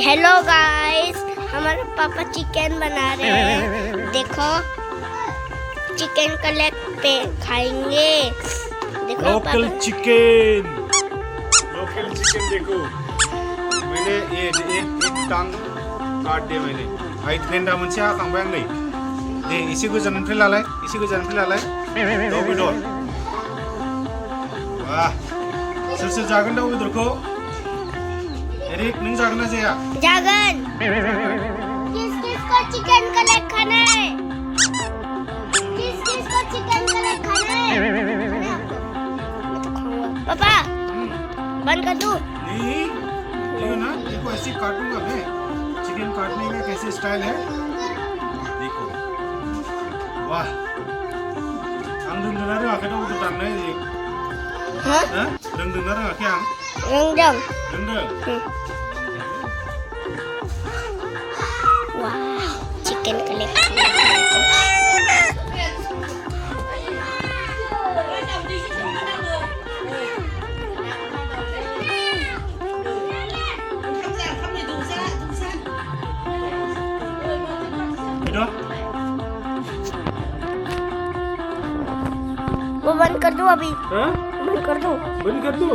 Hello guys, हमारे पापा chicken बना रहे हैं। देखो, चिकन का लेग पे खाएंगे। देखो लोकल चिकन, देखो मैंने ये एक टांग काट दिया मैंने। हाइट गेंदा मोनसे हाखांबाय आं नै। दे एसे गोजाननिफ्राय लालाय, दाउ बेदर। वाह, सोर जागोन दाउ बेदरखौ? एरिक, नों जागोन ना जाया? जागोन। किस-किसको चिकन का लेग खाना है? किस-किसको चिकन का लेग खाना है? पापा, बंद कर दूं? नहीं, देखो ना, देखो ऐसे काटूंगा मैं। चिकन काटने का कैसे स्टाइल है? देखो, वाह, आं रोंदोंना रोङाखै दाउ बेदर दाननो? हाँ? रोंदोंना रोङाखै आं? रोंदों। वाह, चिकन का लेग। वो बंद कर दूं अभी? हाँ? बंद कर दूं? बंद कर दो।